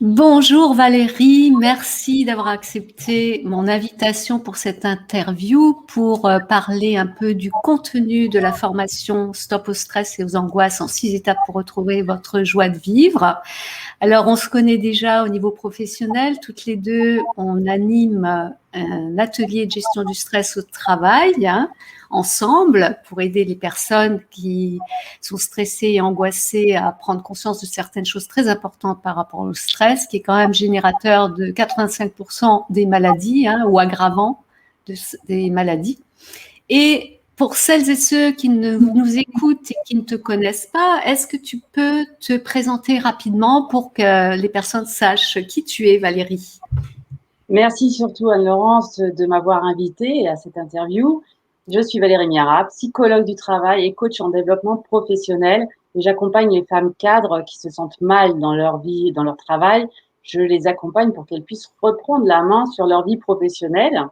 Bonjour Valérie, merci d'avoir accepté mon invitation pour cette interview pour parler un peu du contenu de la formation Stop au stress et aux angoisses en 6 étapes pour retrouver votre joie de vivre. Alors, on se connaît déjà au niveau professionnel. Toutes les deux, on anime un atelier de gestion du stress au travail, ensemble, pour aider les personnes qui sont stressées et angoissées à prendre conscience de certaines choses très importantes par rapport au stress, qui est quand même générateur de 85% des maladies, ou aggravant des maladies. Et pour celles et ceux qui nous écoutent et qui ne te connaissent pas, est-ce que tu peux te présenter rapidement pour que les personnes sachent qui tu es, Valérie? Merci surtout Anne-Laurence de m'avoir invitée à cette interview. Je suis Valérie Miara, psychologue du travail et coach en développement professionnel. Et j'accompagne les femmes cadres qui se sentent mal dans leur vie et dans leur travail. Je les accompagne pour qu'elles puissent reprendre la main sur leur vie professionnelle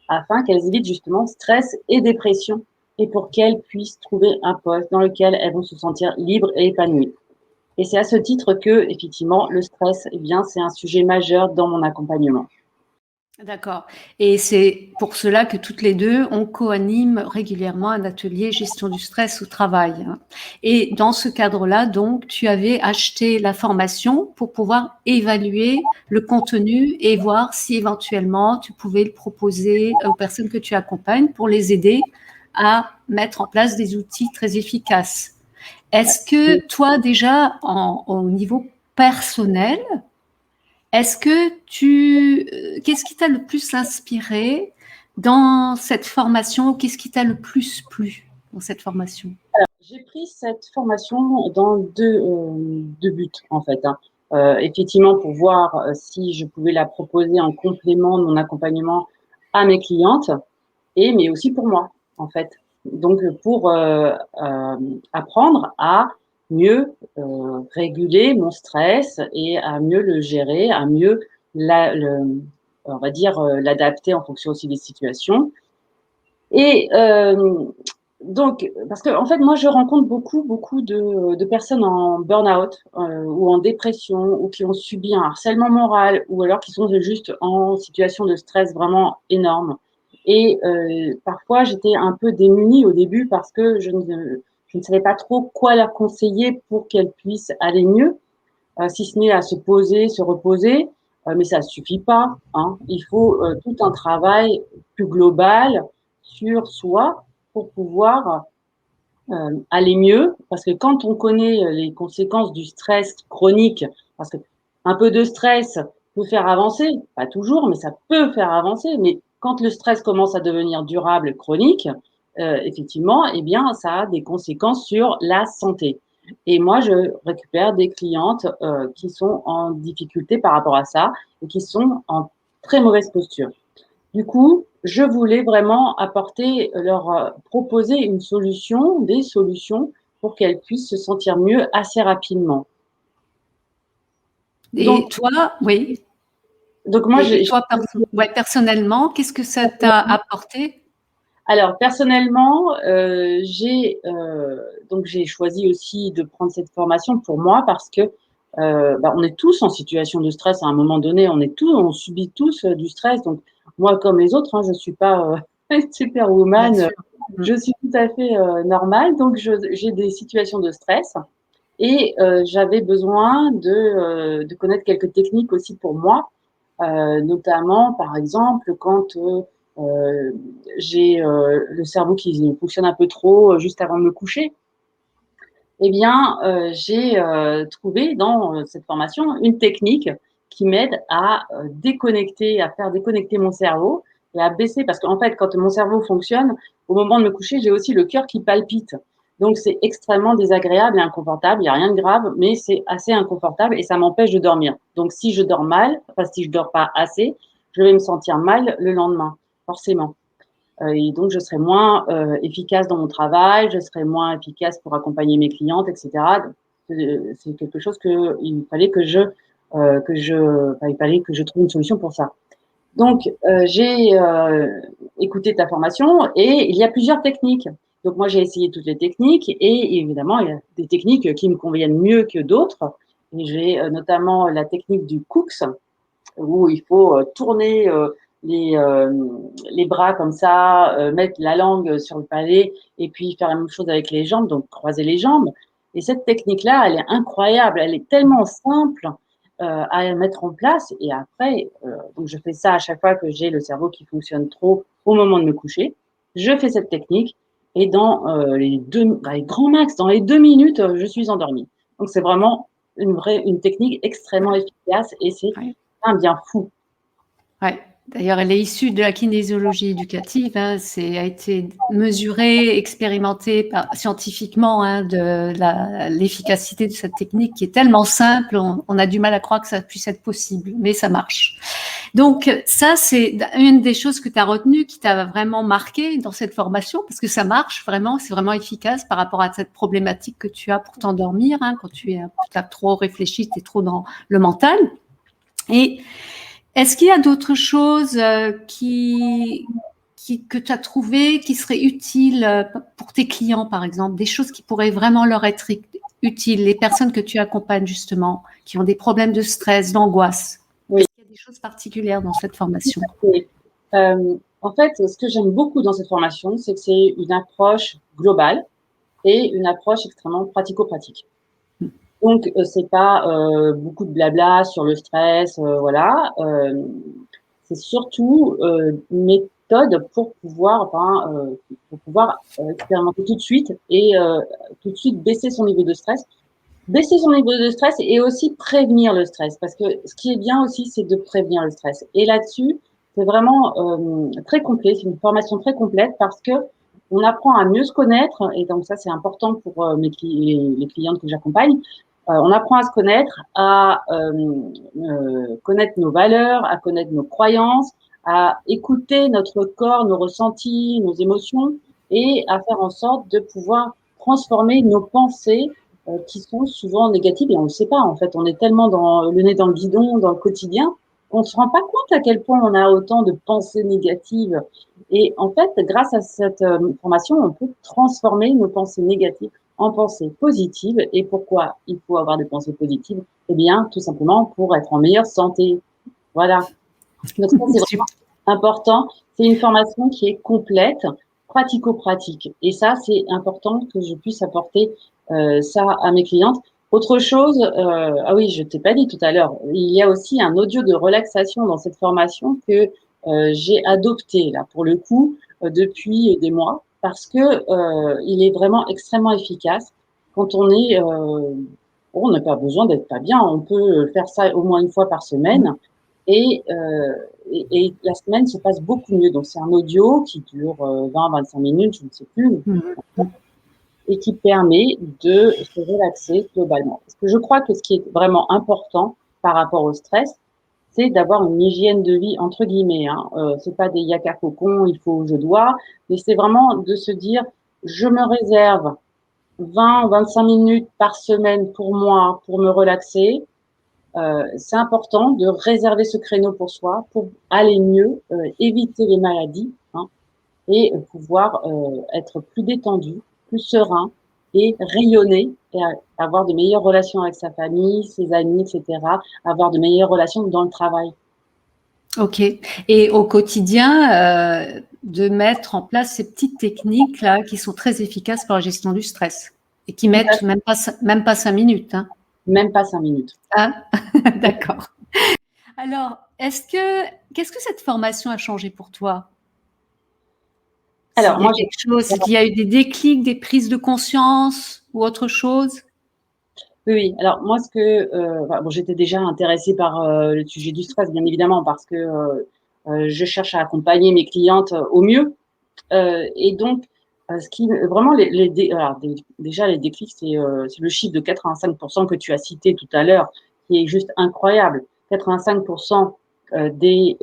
afin qu'elles évitent justement stress et dépression et pour qu'elles puissent trouver un poste dans lequel elles vont se sentir libres et épanouies. Et c'est à ce titre que, effectivement, le stress, eh bien, c'est un sujet majeur dans mon accompagnement. D'accord. Et c'est pour cela que toutes les deux, on co-anime régulièrement un atelier gestion du stress au travail. Et dans ce cadre-là, donc, tu avais acheté la formation pour pouvoir évaluer le contenu et voir si éventuellement tu pouvais le proposer aux personnes que tu accompagnes pour les aider à mettre en place des outils très efficaces. Est-ce que toi, déjà, au niveau personnel, est-ce que qu'est-ce qui t'a le plus inspiré dans cette formation? Qu'est-ce qui t'a le plus plu dans cette formation? J'ai pris cette formation dans deux buts, en fait. Effectivement, pour voir si je pouvais la proposer en complément de mon accompagnement à mes clientes, mais aussi pour moi, en fait. Donc, pour apprendre à mieux réguler mon stress et à mieux le gérer, à mieux, on va dire, l'adapter en fonction aussi des situations. Et donc, parce que en fait, moi, je rencontre beaucoup de personnes en burn-out ou en dépression ou qui ont subi un harcèlement moral ou alors qui sont juste en situation de stress vraiment énorme. Et parfois, j'étais un peu démunie au début parce que je ne savais pas trop quoi leur conseiller pour qu'elles puissent aller mieux, si ce n'est à se poser, se reposer. Mais ça ne suffit pas, hein. Il faut tout un travail plus global sur soi pour pouvoir aller mieux. Parce que quand on connaît les conséquences du stress chronique, parce que un peu de stress peut faire avancer, pas toujours, mais ça peut faire avancer. Mais quand le stress commence à devenir durable, chronique, effectivement, eh bien, ça a des conséquences sur la santé. Et moi, je récupère des clientes qui sont en difficulté par rapport à ça et qui sont en très mauvaise posture. Du coup, je voulais vraiment apporter, leur proposer une solution, des solutions pour qu'elles puissent se sentir mieux assez rapidement. Et Donc, toi, oui. donc moi, Et toi, ouais, personnellement, qu'est-ce que ça t'a apporté? alors personnellement, j'ai choisi aussi de prendre cette formation pour moi parce que on est tous en situation de stress à un moment donné. On subit tous du stress. Donc moi, comme les autres, hein, je suis pas Bien superwoman. sûr. Mmh. Je suis tout à fait normale. Donc j'ai des situations de stress et j'avais besoin de connaître quelques techniques aussi pour moi, notamment par exemple quand j'ai le cerveau qui fonctionne un peu trop juste avant de me coucher. Eh bien, j'ai trouvé dans cette formation une technique qui m'aide à déconnecter, à faire déconnecter mon cerveau et à baisser. Parce qu'en fait, quand mon cerveau fonctionne, au moment de me coucher, j'ai aussi le cœur qui palpite. Donc, c'est extrêmement désagréable et inconfortable. Il n'y a rien de grave, mais c'est assez inconfortable et ça m'empêche de dormir. Donc, si je dors mal, enfin, si je dors pas assez, je vais me sentir mal le lendemain, forcément. Et donc, je serai moins efficace dans mon travail, je serai moins efficace pour accompagner mes clientes, etc. C'est quelque chose il fallait il fallait que je trouve une solution pour ça. Donc, j'ai écouté ta formation et il y a plusieurs techniques. Donc, moi, j'ai essayé toutes les techniques et évidemment, il y a des techniques qui me conviennent mieux que d'autres. Et j'ai notamment la technique du Cooks, où il faut tourner les bras comme ça, mettre la langue sur le palais et puis faire la même chose avec les jambes, donc croiser les jambes. Et cette technique-là, elle est incroyable, elle est tellement simple à mettre en place. Et après, donc je fais ça à chaque fois que j'ai le cerveau qui fonctionne trop au moment de me coucher. Je fais cette technique et dans les grands max, dans les 2 minutes, je suis endormie. Donc c'est vraiment une technique extrêmement efficace et c'est Ouais. un bien fou. Ouais. D'ailleurs, elle est issue de la kinésiologie éducative. Hein. A été mesuré, expérimenté scientifiquement de l'efficacité de cette technique qui est tellement simple, on a du mal à croire que ça puisse être possible, mais ça marche. Donc ça, c'est une des choses que tu as retenues, qui t'a vraiment marqué dans cette formation, parce que ça marche vraiment, c'est vraiment efficace par rapport à cette problématique que tu as pour t'endormir, hein, quand tu as trop réfléchi, tu es trop dans le mental. Et est-ce qu'il y a d'autres choses que tu as trouvées qui seraient utiles pour tes clients, par exemple, des choses qui pourraient vraiment leur être utiles, les personnes que tu accompagnes justement, qui ont des problèmes de stress, d'angoisse? Oui. Est-ce qu'il y a des choses particulières dans cette formation? En fait, ce que j'aime beaucoup dans cette formation, c'est que c'est une approche globale et une approche extrêmement pratico-pratique. Donc, c'est pas beaucoup de blabla sur le stress, voilà. C'est surtout une méthode pour pouvoir, expérimenter tout de suite et tout de suite baisser son niveau de stress. Baisser son niveau de stress et aussi prévenir le stress. Parce que ce qui est bien aussi, c'est de prévenir le stress. Et là-dessus, c'est vraiment très complet. C'est une formation très complète parce que on apprend à mieux se connaître. Et donc ça, c'est important pour les clientes que j'accompagne. On apprend à se connaître, à connaître nos valeurs, à connaître nos croyances, à écouter notre corps, nos ressentis, nos émotions et à faire en sorte de pouvoir transformer nos pensées qui sont souvent négatives et on ne le sait pas. En fait, on est tellement dans le nez dans le guidon, dans le quotidien, qu'on ne se rend pas compte à quel point on a autant de pensées négatives. Et en fait, grâce à cette formation, on peut transformer nos pensées négatives en pensées positives. Et pourquoi il faut avoir des pensées positives? Eh bien, tout simplement pour être en meilleure santé. Voilà. Donc ça, c'est vraiment important. C'est une formation qui est complète, pratico-pratique. Et ça, c'est important que je puisse apporter ça à mes clientes. Autre chose, ah oui, je t'ai pas dit tout à l'heure, il y a aussi un audio de relaxation dans cette formation que j'ai adopté là pour le coup depuis des mois parce que il est vraiment extrêmement efficace quand on n'a pas besoin d'être pas bien, on peut faire ça au moins une fois par semaine et la semaine se passe beaucoup mieux. Donc c'est un audio qui dure 20-25 minutes, je ne sais plus, et qui permet de se relaxer globalement. Parce que je crois que ce qui est vraiment important par rapport au stress, c'est d'avoir une hygiène de vie entre guillemets. C'est pas des yaka cocons, il faut, je dois, mais c'est vraiment de se dire, je me réserve 20-25 minutes par semaine pour moi, pour me relaxer. C'est important de réserver ce créneau pour soi, pour aller mieux, éviter les maladies et pouvoir être plus détendu, plus serein et rayonner et avoir de meilleures relations avec sa famille, ses amis, etc. Avoir de meilleures relations dans le travail. Ok. Et au quotidien, de mettre en place ces petites techniques là qui sont très efficaces pour la gestion du stress et qui mettent même pas 5 minutes. Hein. Même pas 5 minutes. Ah, d'accord. Alors, qu'est-ce que cette formation a changé pour toi? Alors, S'il y a quelque chose, s'il y a eu des déclics, des prises de conscience ou autre chose? Oui. Alors moi, j'étais déjà intéressée par le sujet du stress, bien évidemment, parce que je cherche à accompagner mes clientes au mieux. Et donc, ce qui vraiment déjà les déclics, c'est le chiffre de 85% que tu as cité tout à l'heure, qui est juste incroyable. 85% des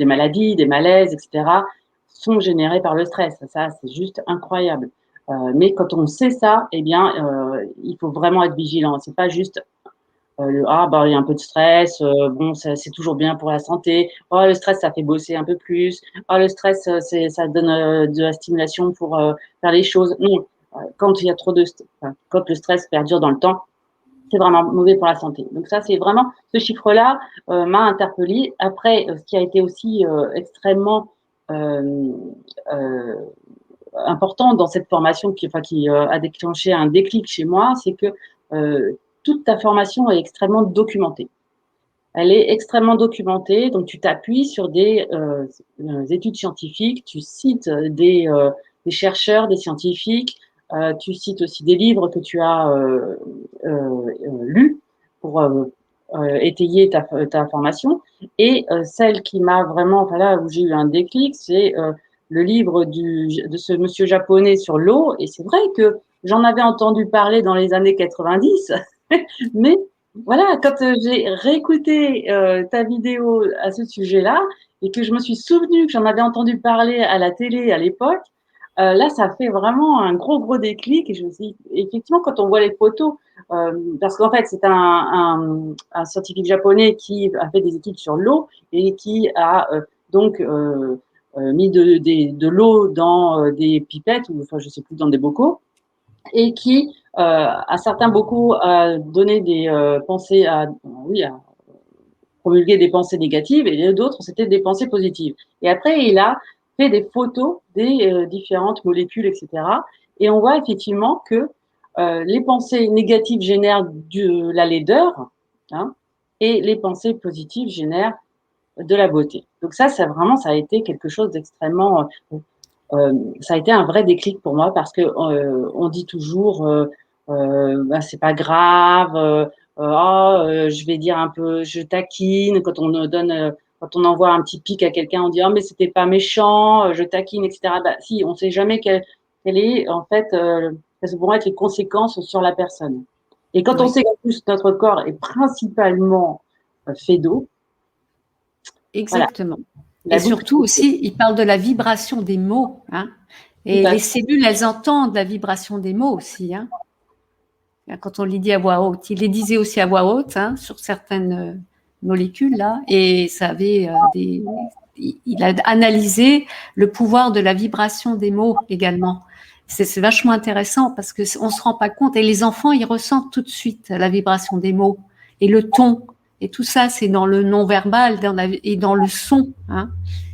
maladies, des malaises, etc., sont générés par le stress. Ça, c'est juste incroyable. Mais quand on sait ça, eh bien, il faut vraiment être vigilant. C'est pas juste il y a un peu de stress, bon, c'est toujours bien pour la santé. Oh, le stress, ça fait bosser un peu plus. Oh, le stress, ça donne de la stimulation pour faire les choses. Non, quand il y a trop quand le stress perdure dans le temps, c'est vraiment mauvais pour la santé. Donc ça, c'est vraiment ce chiffre-là m'a interpellée. Après, ce qui a été aussi extrêmement important dans cette formation qui a déclenché un déclic chez moi, c'est que toute ta formation est extrêmement documentée. Elle est extrêmement documentée, donc tu t'appuies sur des études scientifiques, tu cites des chercheurs, des scientifiques, tu cites aussi des livres que tu as lus pour étayer ta formation. Et celle qui m'a vraiment, enfin là où j'ai eu un déclic, c'est le livre de ce monsieur japonais sur l'eau. Et c'est vrai que j'en avais entendu parler dans les années 90, mais voilà, quand j'ai réécouté ta vidéo à ce sujet-là et que je me suis souvenu que j'en avais entendu parler à la télé à l'époque, là, ça fait vraiment un gros déclic. Et je me suis dit, effectivement, quand on voit les photos, parce qu'en fait, c'est un scientifique japonais qui a fait des études sur l'eau et qui a donc mis de l'eau dans des pipettes, ou enfin, je sais plus, dans des bocaux, et qui, à certains bocaux, a donné des pensées oui, à promulguer des pensées négatives, et d'autres, c'était des pensées positives. Et après, il a fait des photos des différentes molécules, etc. Et on voit effectivement que les pensées négatives génèrent de la laideur, hein, et les pensées positives génèrent de la beauté. Donc ça ça a été quelque chose d'extrêmement ça a été un vrai déclic pour moi parce que on dit toujours bah, c'est pas grave, je vais dire un peu, je taquine quand on donne, quand on envoie un petit pic à quelqu'un, on dit oh mais c'était pas méchant, je taquine, etc. Bah si, on sait jamais quelle est en fait quelles vont être les conséquences sur la personne. Et quand on Oui, sait qu'en plus notre corps est principalement fait d'eau, voilà, exactement. Et la boucle surtout est faite. aussi, il parle de la vibration des mots, hein. Tout Et à les fait. cellules, elles entendent la vibration des mots aussi, hein. Quand on les dit à voix haute. Il les disait aussi à voix haute, hein, sur certaines molécules, là. Et ça avait il a analysé le pouvoir de la vibration des mots également. C'est vachement intéressant parce que on se rend pas compte. Et les enfants, ils ressentent tout de suite la vibration des mots et le ton. Et tout ça, c'est dans le non-verbal et dans le son, hein.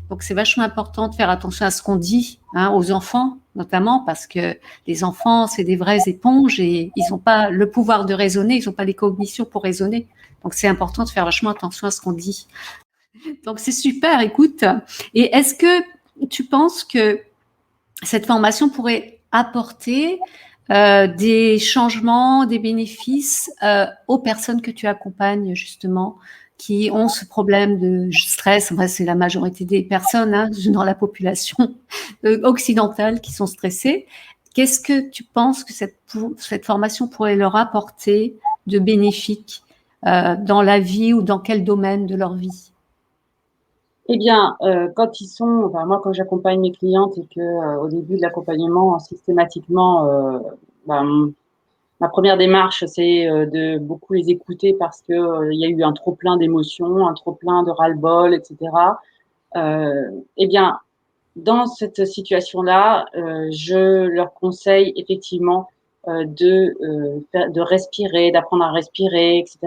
Donc, c'est vachement important de faire attention à ce qu'on dit, hein, aux enfants, notamment parce que les enfants, c'est des vraies éponges et ils n'ont pas le pouvoir de raisonner, ils n'ont pas les cognitions pour raisonner. Donc, c'est important de faire vachement attention à ce qu'on dit. Donc, c'est super, écoute. Et est-ce que tu penses que cette formation pourrait apporter des changements, des bénéfices aux personnes que tu accompagnes justement, qui ont ce problème de stress? Enfin, c'est la majorité des personnes, hein, dans la population occidentale qui sont stressées. Qu'est-ce que tu penses que cette formation pourrait leur apporter de bénéfique dans la vie ou dans quel domaine de leur vie? Eh bien, quand ils sont, enfin moi quand j'accompagne mes clientes et que au début de l'accompagnement, systématiquement, bah, ma première démarche, c'est de beaucoup les écouter parce que il y a eu un trop plein d'émotions, un trop plein de ras-le-bol, etc. Eh bien, dans cette situation-là, je leur conseille effectivement de respirer, d'apprendre à respirer, etc.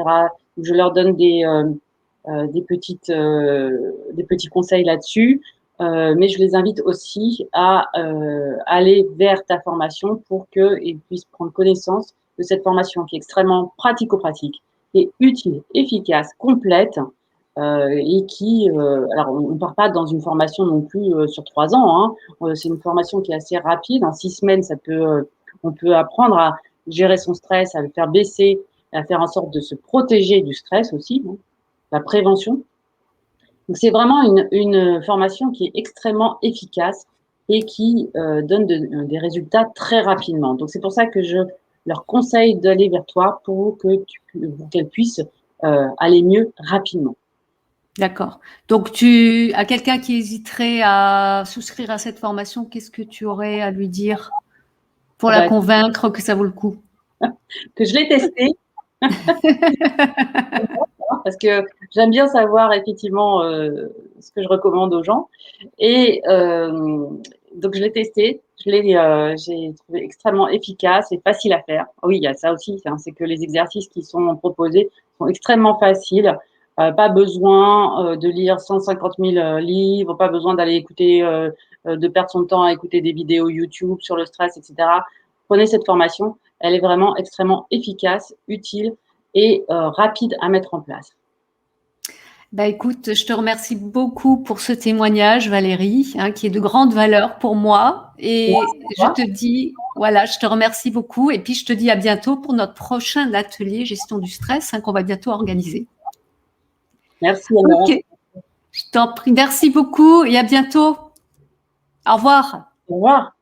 Je leur donne des petits conseils là-dessus, mais je les invite aussi à aller vers ta formation pour qu'ils puissent prendre connaissance de cette formation qui est extrêmement pratico-pratique, qui est utile, efficace, complète, et qui, alors on ne part pas dans une formation non plus sur 3 ans, hein. C'est une formation qui est assez rapide. En 6 semaines, on peut apprendre à gérer son stress, à le faire baisser, à faire en sorte de se protéger du stress aussi, hein, la prévention. Donc c'est vraiment une formation qui est extrêmement efficace et qui donne des résultats très rapidement. Donc c'est pour ça que je leur conseille d'aller vers toi pour qu'elles puissent aller mieux rapidement. D'accord. Donc, à quelqu'un qui hésiterait à souscrire à cette formation, qu'est-ce que tu aurais à lui dire pour Ah la bah, convaincre que ça vaut le coup? que je l'ai testé parce que j'aime bien savoir effectivement ce que je recommande aux gens. Et donc je l'ai testé. j'ai trouvé extrêmement efficace et facile à faire. Oui, il y a ça aussi, hein, c'est que les exercices qui sont proposés sont extrêmement faciles. Pas besoin de lire 150 000 livres, pas besoin d'aller écouter, de perdre son temps à écouter des vidéos YouTube sur le stress, etc. Prenez cette formation, elle est vraiment extrêmement efficace, utile et rapide à mettre en place. Bah écoute, je te remercie beaucoup pour ce témoignage, Valérie, hein, qui est de grande valeur pour moi. Et je te dis, voilà, je te remercie beaucoup. Et puis, je te dis à bientôt pour notre prochain atelier gestion du stress, hein, qu'on va bientôt organiser. Merci, Anna. Ok, je t'en prie. Merci beaucoup et à bientôt. Au revoir. Au revoir.